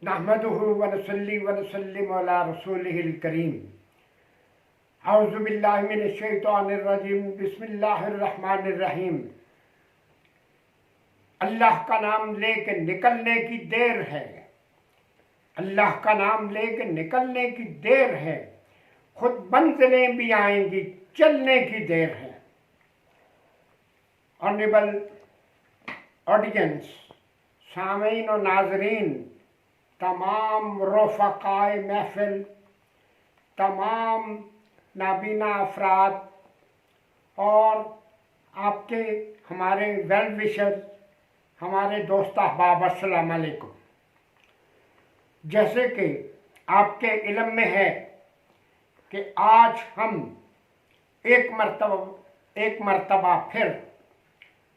नहमदुहु व नसल्ली व नसल्लिमु अला रसूलिहिल करीम। औज़ु बिल्लाहि मिनश शैतानिर रजीम। बिस्मिल्लाहिर रहमानिर रहीम। अल्लाह का नाम लेके निकलने की देर है, अल्लाह का नाम लेके निकलने की देर है, खुद मंजिलें भी आएंगी, चलने की देर है। ऑनरेबल ऑडियंस, सामीन और नाजरीन, तमाम रफ़क़ाए महफ़िल, तमाम नाबीना अफराद और आपके हमारे वेल विशर्स, हमारे दोस्त अहबाब, अस्सलाम अलैकुम। जैसे कि आपके इल्म में है कि आज हम एक मरतबा फिर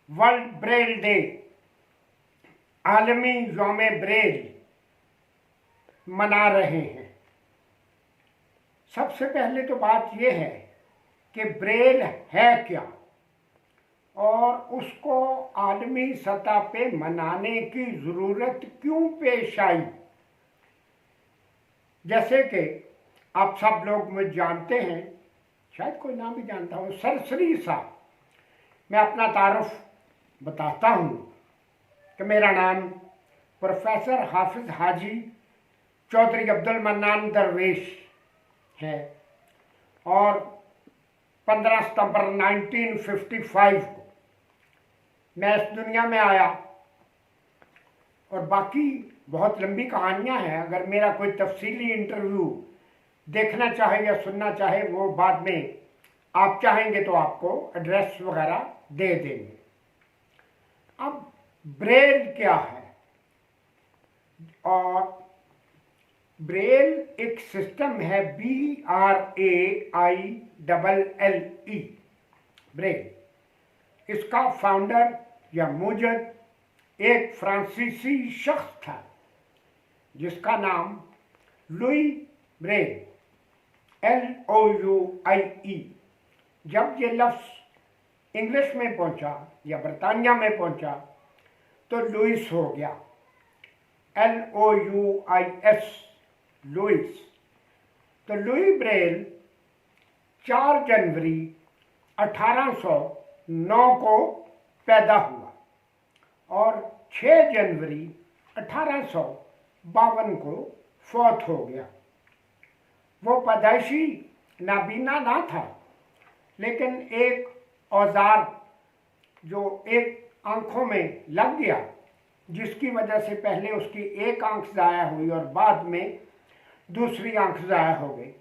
वर्ल्ड ब्रेल डे, आलमी यौम ब्रेल मना रहे हैं। सबसे पहले तो बात यह है कि ब्रेल है क्या और उसको आलमी सतह पे मनाने की ज़रूरत क्यों पेश आई। जैसे कि आप सब लोग मुझे जानते हैं, शायद कोई ना भी जानता हो, सरसरी सा मैं अपना तारुफ बताता हूँ कि मेरा नाम प्रोफेसर हाफिज़ हाजी चौधरी अब्दुल मन्नान दरवेश है और 15 सितंबर 1955 को मैं इस दुनिया में आया। और बाकी बहुत लंबी कहानियाँ हैं, अगर मेरा कोई तफसीली इंटरव्यू देखना चाहे या सुनना चाहे वो बाद में आप चाहेंगे तो आपको एड्रेस वगैरह दे देंगे। अब ब्रेल क्या है? और ब्रेल एक सिस्टम है, BRAILLE, ब्रेल। इसका फाउंडर या मूजद एक फ्रांसीसी शख्स था जिसका नाम लुई ब्रेल, LOUIE। जब ये लफ्ज़ इंग्लिश में पहुंचा या बरतानिया में पहुंचा तो लुइस हो गया, LOUIS, लुइस। तो लुई ब्रेल 4 जनवरी 1809 को पैदा हुआ और 6 जनवरी 1852 को फौत हो गया। वो पैदाइशी नाबीना ना था, लेकिन एक औजार जो एक आंखों में लग गया, जिसकी वजह से पहले उसकी एक आंख ज़ाया हुई और बाद में दूसरी आंख ज़ाया हो गई।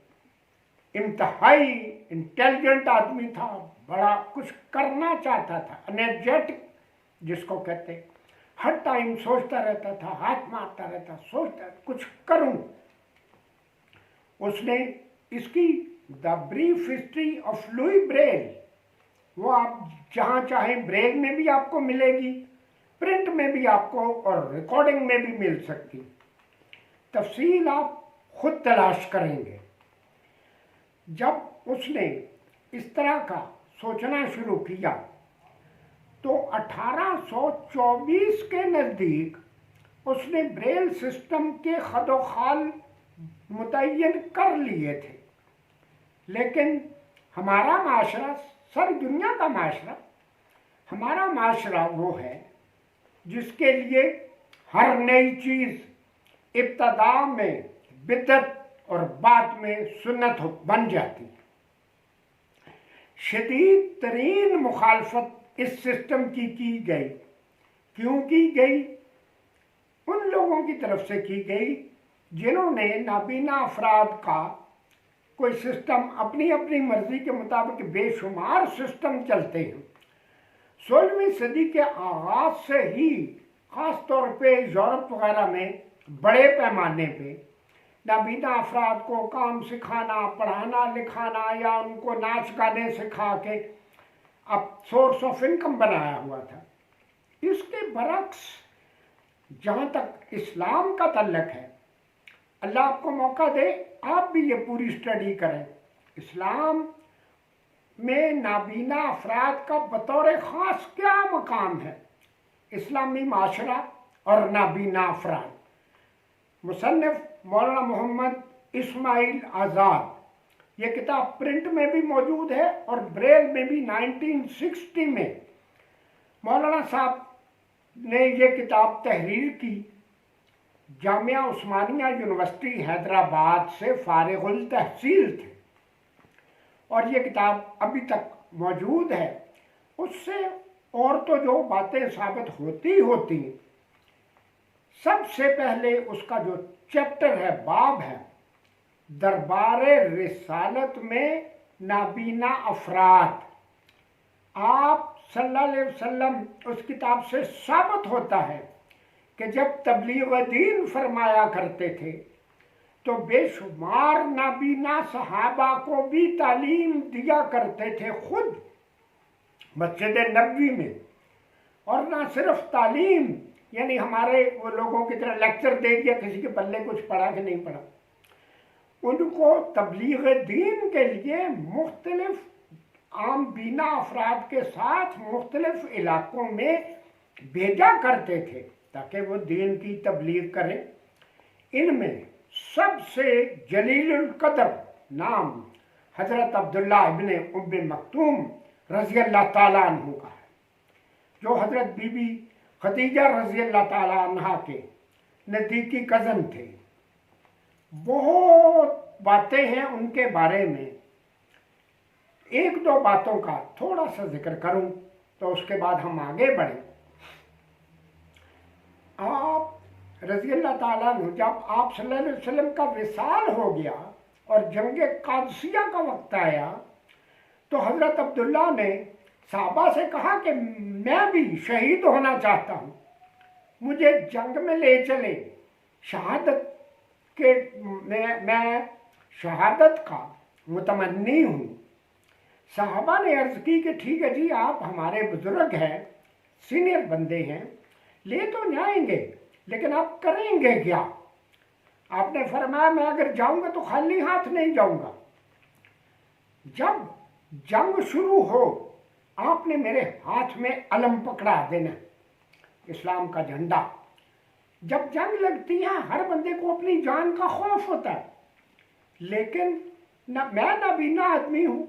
इंतहाई इंटेलिजेंट आदमी था, बड़ा कुछ करना चाहता था, एनर्जेटिक जिसको कहते, हर टाइम सोचता रहता था, हाथ मारता रहता, सोचता कुछ करूं। उसने इसकी the brief history of Louis Braille, वो आप जहाँ चाहें ब्रेल में भी आपको मिलेगी, प्रिंट में भी आपको और रिकॉर्डिंग में भी मिल सकती। तफसील आप खुद तलाश करेंगे। जब उसने इस तरह का सोचना शुरू किया तो 1824 के नज़दीक उसने ब्रेल सिस्टम के खदोखाल मुतय्यन कर लिए थे। लेकिन हमारा माशरा, सारी दुनिया का माशरा, हमारा माशरा वो है जिसके लिए हर नई चीज़ इब्तदा में बिदअत और बाद में सुन्नत बन जाती। शदीद तरीन मुखालफत इस सिस्टम की गई। क्यों की गई? उन लोगों की तरफ से की गई जिन्होंने नाबीना अफराद का कोई सिस्टम, अपनी अपनी मर्जी के मुताबिक बेशुमार सिस्टम चलते हैं। 16वीं सदी के आगाज से ही ख़ास तौर पे यूरोप वगैरह में बड़े पैमाने पे नाबीना अफराद को काम सिखाना, पढ़ाना लिखाना या उनको नाच गाने सिखा के अब सोर्स ऑफ इनकम बनाया हुआ था। इसके बरक्स जहाँ तक इस्लाम का तल्लक है, अल्लाह आपको मौका दे आप भी ये पूरी स्टडी करें। इस्लाम में नाबीना अफराद का बतौर ख़ास क्या मकाम है? इस्लामी माशरा और नाबीना अफराद, मुसन्निफ मौलाना मोहम्मद इस्माइल आज़ाद। ये किताब प्रिंट में भी मौजूद है और ब्रेल में भी। 1960 में मौलाना साहब ने ये किताब तहरीर की। जामिया उस्मानिया यूनिवर्सिटी हैदराबाद से फारिगुल तहसील थे और ये किताब अभी तक मौजूद है। उससे और तो जो बातें साबित होती सबसे पहले उसका जो चैप्टर है, बाब है, दरबारे रिसालत में नाबीना अफराद। आप सल्लल्लाहु अलैहि वसल्लम उस किताब से साबित होता है कि जब तबलीग दीन फरमाया करते थे तो बेशुमार नाबीना सहाबा को भी तालीम दिया करते थे खुद मस्जिद नबवी में। और ना सिर्फ तालीम, यानी हमारे वो लोगों की तरह लेक्चर दे दिया, किसी के पल्ले कुछ पढ़ा कि नहीं पढ़ा। उनको तबलीग दीन के लिए मुख्तलिफ आम बीना अफराद के साथ मुख्तलिफ इलाकों में भेजा करते थे ताकि वो दीन की तबलीग करें। इनमें सबसे जलीलुल कदर नाम हज़रत अब्दुल्ला इब्ने उम्मे मक्तूम रज़ी अल्लाह ताला अन्हु का है, जो हज़रत बीबी खदीजा रज़ी अल्लाह ताला अन्हा के नज़दीकी कज़न थे। बहुत बातें हैं उनके बारे में। एक दो बातों का थोड़ा सा जिक्र करूं तो उसके बाद हम आगे बढ़ें। आप रज़ी अल्लाह ताला अन्हु, जब आप सल्लल्लाहु अलैहि वसल्लम का विसाल हो गया और जंग कादसिया का वक्त आया तो हज़रत अब्दुल्ला ने साहबा से कहा कि मैं भी शहीद होना चाहता हूँ, मुझे जंग में ले चले, शहादत के मैं शहादत का मुतमन्नी हूँ। साहबा ने अर्ज़ की कि ठीक है जी, आप हमारे बुजुर्ग हैं, सीनियर बंदे हैं, ले तो जाएंगे लेकिन आप करेंगे क्या? आपने फरमाया मैं अगर जाऊंगा तो खाली हाथ नहीं जाऊंगा। जब जंग शुरू हो आपने मेरे हाथ में अलम पकड़ा देना, इस्लाम का झंडा। जब जंग लगती है हर बंदे को अपनी जान का खौफ होता है, लेकिन मैं नाबीना आदमी हूँ,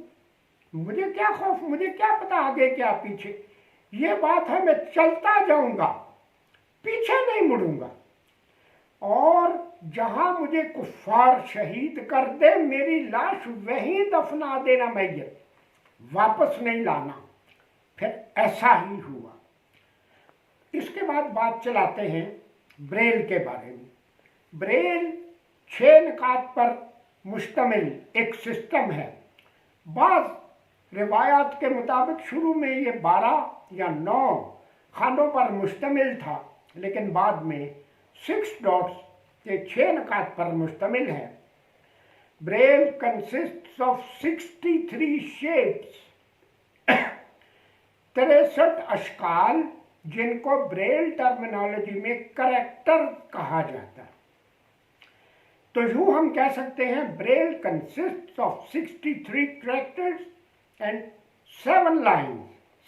मुझे क्या खौफ, मुझे क्या पता आगे क्या पीछे। ये बात है, मैं चलता जाऊंगा, पीछे नहीं मुड़ूंगा। और जहां मुझे कुफ्फार शहीद कर दे मेरी लाश वहीं दफना देना, मैयत वापस नहीं लाना। फिर ऐसा ही हुआ। इसके बाद बात चलाते हैं ब्रेल के बारे में। ब्रेल 6 निकात पर मुश्तमिल एक सिस्टम है। बाज़ रिवायात के मुताबिक शुरू में ये 12 या 9 खानों पर मुश्तमिल था, लेकिन बाद में 6 डॉट्स के 6 निकात पर मुश्तमिल है। ब्रेल कंसिस्ट्स ऑफ 63 शेप्स, 63 अशकाल, जिनको ब्रेल टर्मिनोलॉजी में करैक्टर कहा जाता है। तो यूं हम कह सकते हैं Braille consists of 63 characters and 7 lines,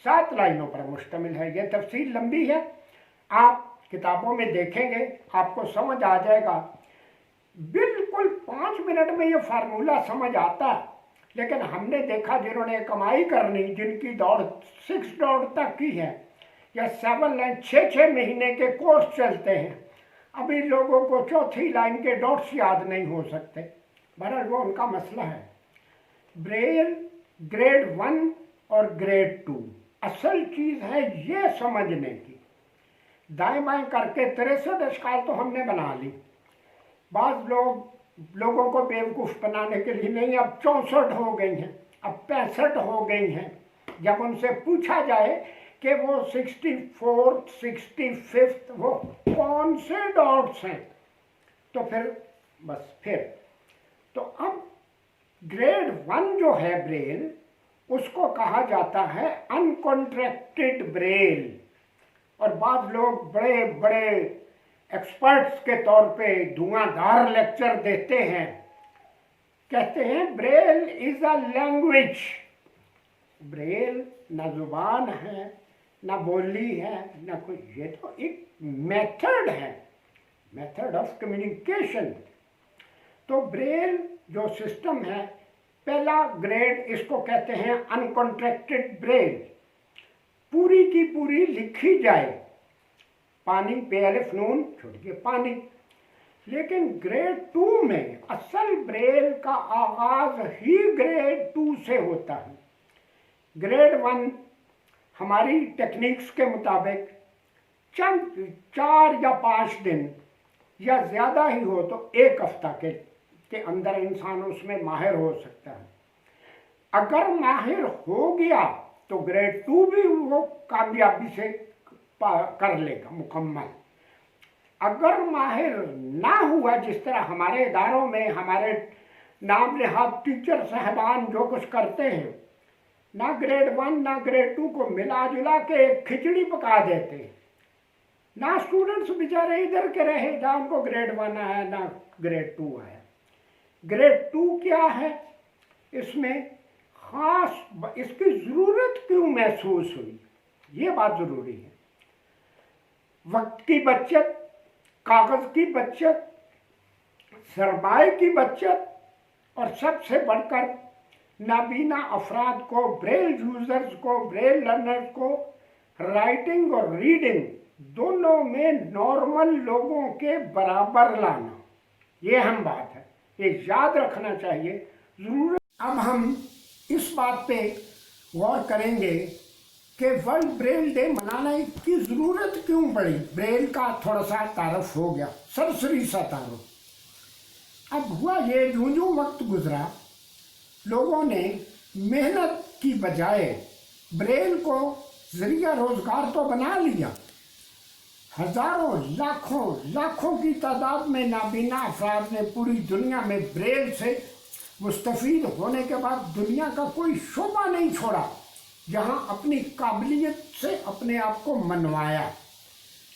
7 लाइनों पर मुश्तमिल है। यह तफसील लंबी है, आप किताबों में देखेंगे आपको समझ आ जाएगा। बिल्कुल 5 मिनट में ये फार्मूला समझ आता है, लेकिन हमने देखा जिन्होंने कमाई करनी, जिनकी दौड़ 6 दौड़ तक की है या 7 लाइन 6 महीने के कोर्स चलते हैं, अभी लोगों को चौथी लाइन के डॉट्स याद नहीं हो सकते। बहरहाल वो उनका मसला है। ब्रेल ग्रेड 1 और ग्रेड 2, असल चीज़ है ये समझने की। दाएं बाएं करके 63 अशकाल तो हमने बना ली। बाज़ लोगों को बेवकूफ़ बनाने के लिए, नहीं अब 64 हो गई हैं, अब 65 हो गई हैं। जब उनसे पूछा जाए कि वो 64, 65 वो कौन से डॉट्स हैं, तो फिर तो अब ग्रेड 1 जो है ब्रेल, उसको कहा जाता है अनकॉन्ट्रैक्टेड ब्रेल। और बाद लोग बड़े बड़े एक्सपर्ट्स के तौर पे धुआंधार लेक्चर देते हैं, कहते हैं Braille is a language. Braille ना जुबान है, ना बोली है, ना कुछ, ये तो एक मेथड है, मेथड ऑफ कम्युनिकेशन। तो ब्रेल जो सिस्टम है, पहला ग्रेड इसको कहते हैं अनकॉन्ट्रैक्टेड ब्रेल, पूरी की पूरी लिखी जाए, पानी पे अलिफ नून छोड़ के पानी। लेकिन ग्रेड 2 में असल ब्रेल का आगाज ही ग्रेड 2 से होता है। ग्रेड 1 हमारी टेक्निक्स के मुताबिक चंद 4 या 5 दिन या ज़्यादा ही हो तो 1 हफ्ता के अंदर इंसान उसमें माहिर हो सकता है। अगर माहिर हो गया तो ग्रेड 2 भी वो कामयाबी से कर लेगा मुकम्मल। अगर माहिर ना हुआ, जिस तरह हमारे इदारों में हमारे नाम नहाद टीचर साहबान जो कुछ करते हैं, ना ग्रेड 1 ना ग्रेड 2 को मिला जुला के एक खिचड़ी पका देते हैं, ना स्टूडेंट्स बेचारे इधर के रहे ना उनको ग्रेड 1 आया ना ग्रेड 2 आया। ग्रेड 2 क्या है, इसमें खास इसकी ज़रूरत क्यों महसूस हुई, ये बात ज़रूरी है। वक्त की बचत, कागज़ की बचत, सरमाए की बचत, और सबसे बढ़कर नाबीना अफराद को, ब्रेल यूज़र्स को, ब्रेल लर्नर्स को राइटिंग और रीडिंग दोनों में नॉर्मल लोगों के बराबर लाना, ये अहम बात है, ये याद रखना चाहिए ज़रूर। अब हम इस बात पे गौर करेंगे कि वर्ल्ड ब्रेल डे मनाने की ज़रूरत क्यों पड़ी। ब्रेल का थोड़ा सा तारफ़ हो गया, सरसरी सा तारफ़। अब हुआ ये, यूं यूं वक्त गुजरा, लोगों ने मेहनत की बजाय ब्रेल को ज़रिया रोज़गार तो बना लिया। हज़ारों लाखों की तादाद में नाबीना अफराद ने पूरी दुनिया में ब्रेल से मुस्तफ़ीद होने के बाद दुनिया का कोई शोबा नहीं छोड़ा जहां अपनी काबिलियत से अपने आप को मनवाया।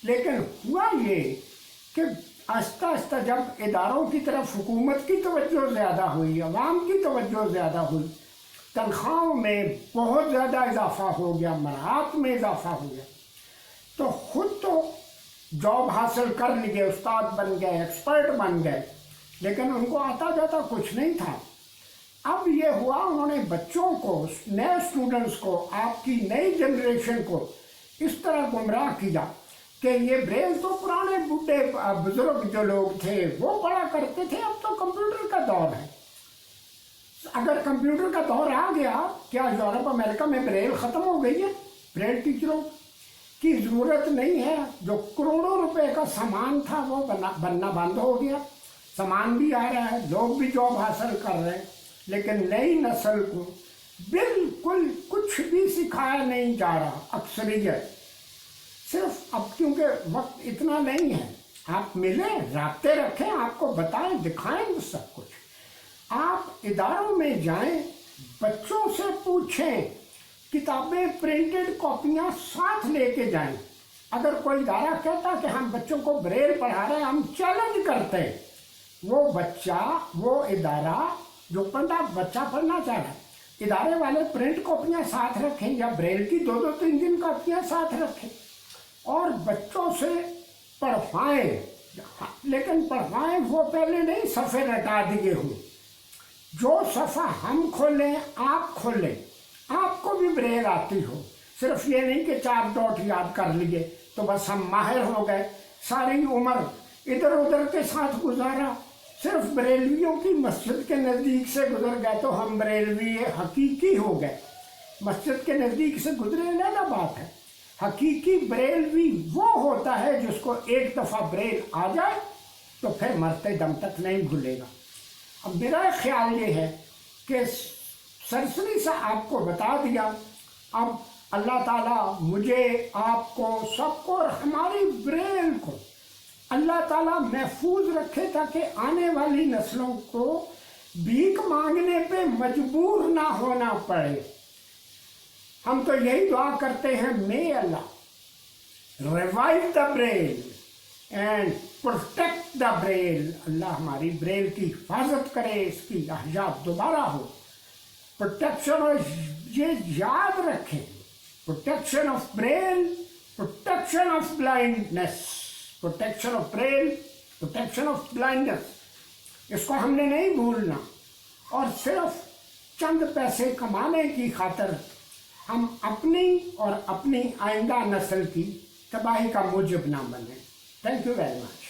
लेकिन हुआ ये कि आहिस्ता आहिस्ता जब इदारों की तरफ हुकूमत की तवज्जो ज़्यादा हुई, अवाम की तवज्जो ज़्यादा हुई, तनख्वाहों में बहुत ज़्यादा इजाफा हो गया, मराहत में इजाफा हो गया, तो खुद तो जॉब हासिल कर लिए, उस्ताद बन गए, एक्सपर्ट बन गए, लेकिन उनको आता जाता कुछ नहीं था। अब ये हुआ, उन्होंने बच्चों को, नए स्टूडेंट्स को, आपकी नई जनरेशन को इस तरह गुमराह किया कि ये ब्रेल तो पुराने बूढ़े बुजुर्ग जो लोग थे वो पढ़ा करते थे, अब तो कंप्यूटर का दौर है। अगर कंप्यूटर का दौर आ गया, क्या यूरोप अमेरिका में ब्रेल ख़त्म हो गई है? ब्रेल टीचरों की ज़रूरत नहीं है। जो करोड़ों रुपए का सामान था वो बनना बंद हो गया। सामान भी आ रहा है, लोग भी जॉब हासिल कर रहे हैं, लेकिन नई नस्ल को बिल्कुल कुछ भी सिखाया नहीं जा रहा। अक्सरियत सिर्फ अब क्योंकि वक्त इतना नहीं है, आप मिलें, राब्ते रखें, आपको बताएं, दिखाएं सब कुछ। आप इदारों में जाएं, बच्चों से पूछें, किताबें, प्रिंटेड कॉपियाँ साथ लेके जाएं। अगर कोई इदारा कहता कि हम बच्चों को ब्रेल पढ़ा रहे हैं, हम चैलेंज करते हैं, वो बच्चा, वो इदारा जो बच्चा पढ़ना चाह रहा है, इदारे वाले प्रिंट कॉपियाँ साथ रखें या ब्रेल की 2-2, 3-3 कॉपियाँ साथ रखें और बच्चों से पढ़वाएं। लेकिन पढ़वाएं वो पहले नहीं सफ़े रटा दिए हों। जो सफ़ा हम खोलें, आप खोलें, आपको भी ब्रेल आती हो। सिर्फ ये नहीं कि 4 डॉट याद कर लिए तो बस हम माहिर हो गए, सारी उम्र इधर उधर के साथ गुजारा, सिर्फ बरेलवियों की मस्जिद के नज़दीक से गुजर गए तो हम बरेलवी हकीकी हो गए। मस्जिद के नज़दीक से गुजरे अलग बात है। हकीकी बरेलवी वो होता है जिसको एक दफ़ा ब्रेल आ जाए तो फिर मरते दम तक नहीं भूलेगा। अब मेरा ख्याल ये है कि सरसरी सा आपको बता दिया। अब अल्लाह ताला मुझे, आपको, सबको और हमारी ब्रेल को अल्लाह ताला महफूज रखे ताकि आने वाली नस्लों को भीख मांगने पे मजबूर ना होना पड़े। हम तो यही दुआ करते हैं, may Allah revive the Braille and protect the Braille. Allah हमारी ब्रेल की हिफाजत करे, इसकी अहयात दोबारा हो। प्रोटेक्शन, और ये याद रखें, protection of Braille, protection of blindness, protection of Braille, protection of blindness, इसको हमने नहीं भूलना। और सिर्फ चंद पैसे कमाने की खातिर हम अपनी और अपनी आइंदा नस्ल की तबाही का मूजिब ना बने। Thank you very much.